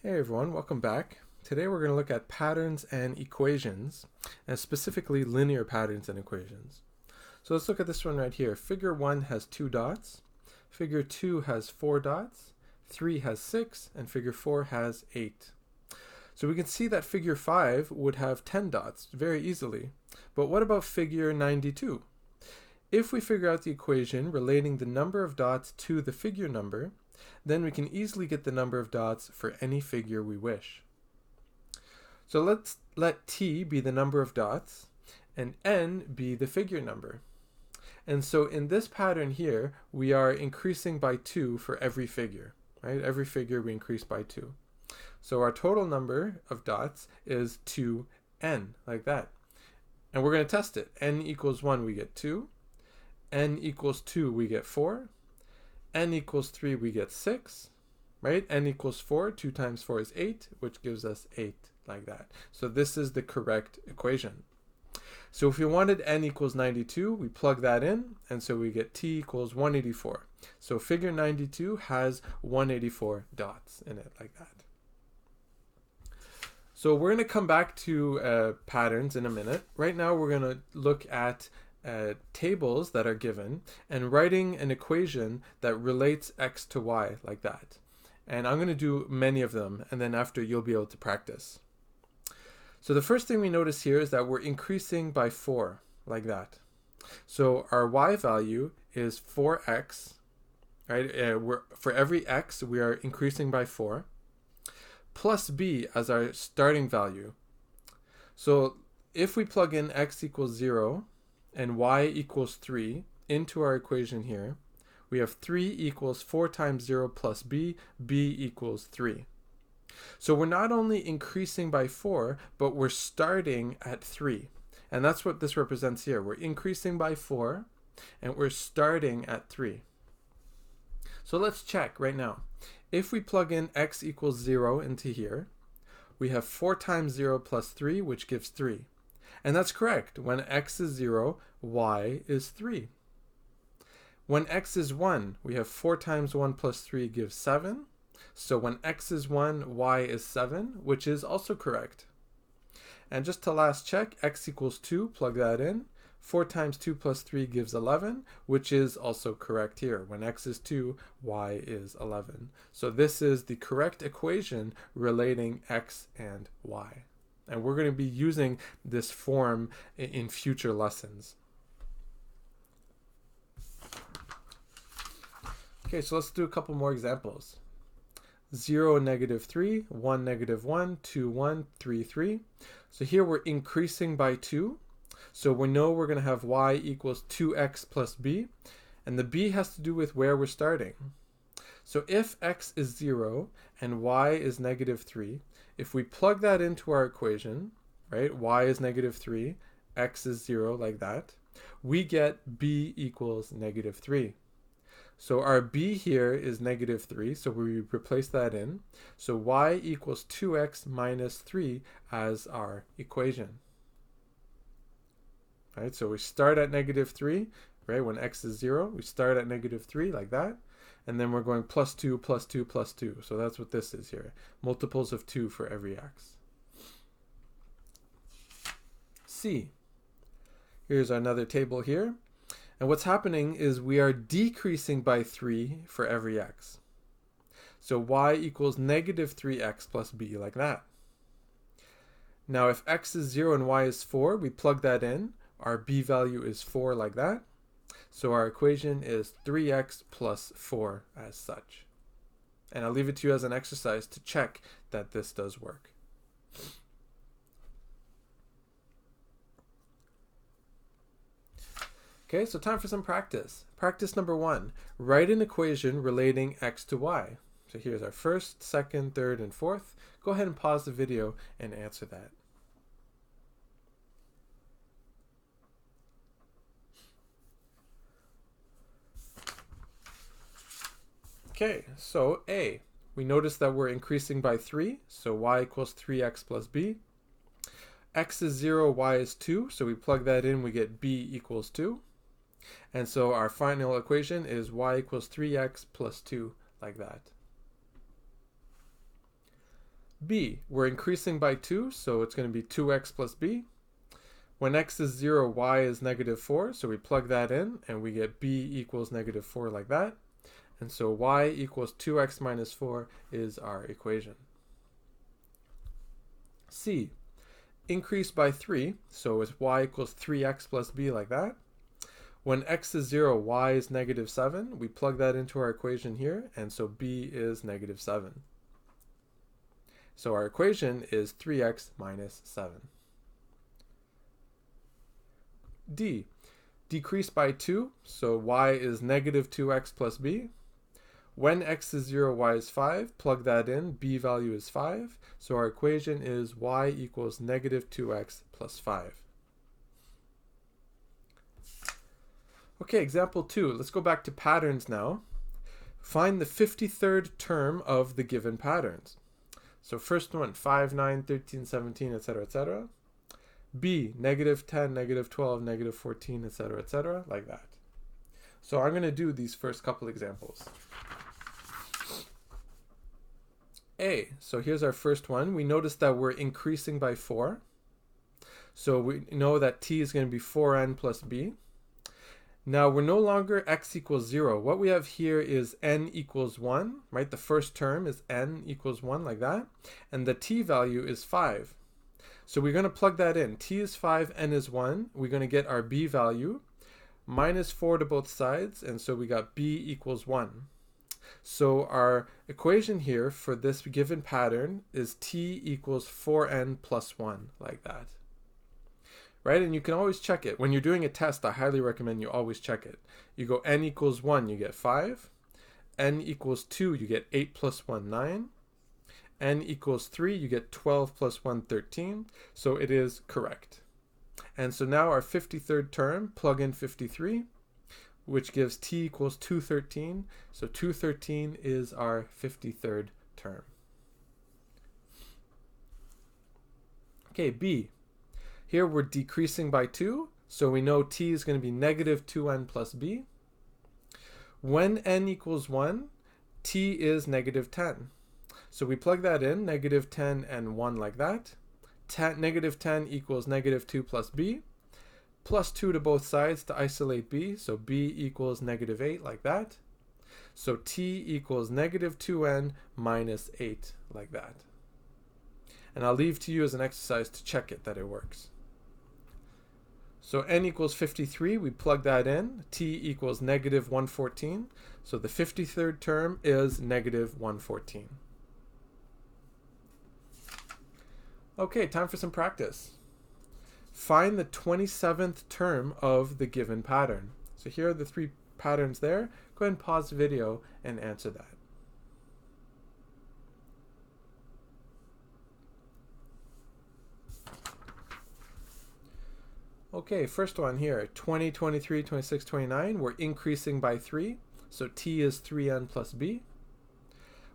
Hey everyone, welcome back. Today we're going to look at patterns and equations, and specifically linear patterns and equations. So let's look at this one right here. Figure 1 has 2 dots, Figure 2 has 4 dots, 3 has 6, and Figure 4 has 8. So we can see that Figure 5 would have 10 dots very easily. But what about Figure 92? If we figure out the equation relating the number of dots to the figure number, then we can easily get the number of dots for any figure we wish. So let's let t be the number of dots and n be the figure number. And so in this pattern here, we are increasing by 2 for every figure, right? Every figure we increase by 2. So our total number of dots is 2n, like that. And we're going to test it. N equals 1, we get 2. N equals 2, we get 4. N equals 3, we get 6, right? N equals 4, 2 times 4 is 8, which gives us 8, like that. So this is the correct equation. So if we wanted n equals 92, we plug that in, and so we get t equals 184. So figure 92 has 184 dots in it, like that. So we're going to come back to patterns in a minute. Right now we're going to look at tables that are given and writing an equation that relates x to y, like that. And I'm going to do many of them, and then after you'll be able to practice. So the first thing we notice here is that we're increasing by 4, like that. So our y value is 4x, right? For every x, we are increasing by 4, plus b as our starting value. So if we plug in x equals 0, and y equals 3 into our equation here, we have 3 equals 4 times 0 plus b equals 3. So we're not only increasing by 4, but we're starting at 3. And that's what this represents here. We're increasing by 4, and we're starting at 3. So let's check right now. If we plug in x equals 0 into here, we have 4 times 0 plus 3, which gives 3. And that's correct. When x is 0, y is 3. When x is 1, we have 4 times 1 plus 3 gives 7. So when x is 1, y is 7, which is also correct. And just to last check, x equals 2, plug that in. 4 times 2 plus 3 gives 11, which is also correct here. When x is 2, y is 11. So this is the correct equation relating x and y. And we're going to be using this form in future lessons. Okay, so let's do a couple more examples. 0, negative 3, 1, negative 1, 2, 1, 3, 3. So here we're increasing by 2. So we know we're going to have y equals 2x plus b. And the b has to do with where we're starting. So if x is 0 and y is negative 3, if we plug that into our equation, right, y is negative 3, x is 0, like that, we get b equals negative 3. So our b here is negative 3, so we replace that in. So y equals 2x minus 3 as our equation. Right, so we start at negative 3, right, when x is 0, we start at negative 3, like that. And then we're going plus 2, plus 2, plus 2. So that's what this is here. Multiples of 2 for every x. C. Here's another table here. And what's happening is we are decreasing by 3 for every x. So y equals negative 3x plus b, like that. Now if x is 0 and y is 4, we plug that in. Our b value is 4, like that. So our equation is 3x plus 4 as such. And I'll leave it to you as an exercise to check that this does work. Okay, so time for some practice. Practice number 1. Write an equation relating x to y. So here's our first, second, third, and fourth. Go ahead and pause the video and answer that. Okay, so A, we notice that we're increasing by 3, so y equals 3x plus b. X is 0, y is 2, so we plug that in, we get b equals 2. And so our final equation is y equals 3x plus 2, like that. b, we're increasing by 2, so it's going to be 2x plus b. When x is 0, y is negative 4, so we plug that in, and we get b equals negative 4 like that. And so y equals 2x minus 4 is our equation. C, increase by 3, so it's y equals 3x plus b like that. When x is 0, y is negative 7. We plug that into our equation here, and so b is negative 7. So our equation is 3x minus 7. D, decrease by 2, so y is negative 2x plus b. When x is 0, y is 5, plug that in, b value is 5. So our equation is y equals negative 2x plus 5. Okay, example 2. Let's go back to patterns now. Find the 53rd term of the given patterns. So first one, 5, 9, 13, 17, etc., etc. B, negative 10, negative 12, negative 14, etc., etc., like that. So I'm going to do these first couple examples. A, so here's our first one. We notice that we're increasing by 4. So we know that t is going to be 4n plus b. Now we're no longer x equals 0. What we have here is n equals 1, right? The first term is n equals 1 like that. And the t value is 5. So we're going to plug that in. T is 5, n is 1. We're going to get our b value, minus 4 to both sides, and so we got b equals 1. So our equation here for this given pattern is t equals 4n plus 1, like that. Right? And you can always check it. When you're doing a test, I highly recommend you always check it. You go n equals 1, you get 5. N equals 2, you get 8 plus 1, 9. N equals 3, you get 12 plus 1, 13. So it is correct. And so now our 53rd term, plug in 53, which gives t equals 213. So 213 is our 53rd term. Okay, B. Here we're decreasing by 2. So we know t is going to be negative 2n plus b. When n equals 1, t is negative 10. So we plug that in, negative 10 and 1 like that. Negative 10 equals negative 2 plus b. Plus 2 to both sides to isolate b. So b equals negative 8 like that. So t equals negative 2n minus 8 like that. And I'll leave to you as an exercise to check it that it works. So n equals 53, we plug that in. T equals negative 114. So the 53rd term is negative 114. Okay, time for some practice. Find the 27th term of the given pattern. So here are the 3 patterns there. Go ahead and pause the video and answer that. Okay, first one here, 20, 23, 26, 29. We're increasing by 3. So t is 3n plus b.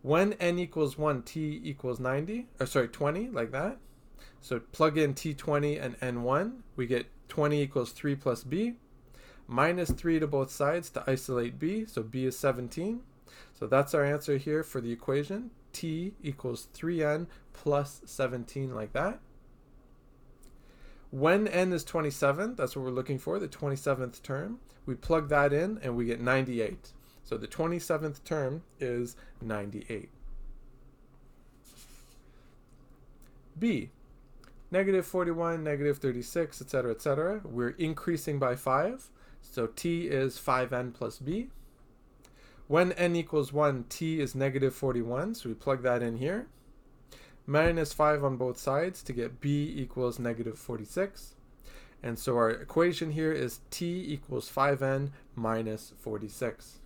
When n equals 1, t equals 20, like that. So plug in t20 and n1. We get 20 equals 3 plus b. Minus 3 to both sides to isolate b. So b is 17. So that's our answer here for the equation. T equals 3n plus 17 like that. When n is 27, that's what we're looking for, the 27th term. We plug that in and we get 98. So the 27th term is 98. B, negative 41, negative 36, etc., etc. We're increasing by 5. So t is 5n plus b. When n equals 1, t is negative 41. So we plug that in here. Minus 5 on both sides to get b equals negative 46. And so our equation here is t equals 5n minus 46.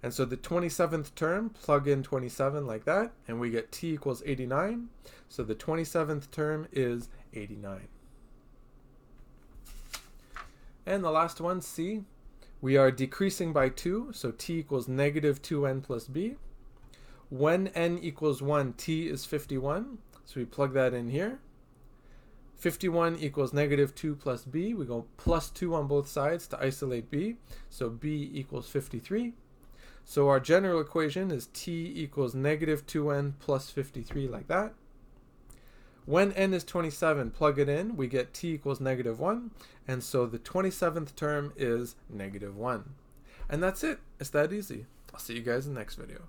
And so the 27th term, plug in 27 like that, and we get t equals 89. So the 27th term is 89. And the last one, C, we are decreasing by 2, so t equals negative 2n plus b. When n equals 1, t is 51, so we plug that in here. 51 equals negative 2 plus b. We go plus 2 on both sides to isolate b, so b equals 53. So our general equation is t equals negative 2n plus 53, like that. When n is 27, plug it in, we get t equals negative 1, and so the 27th term is negative 1. And that's it. It's that easy. I'll see you guys in the next video.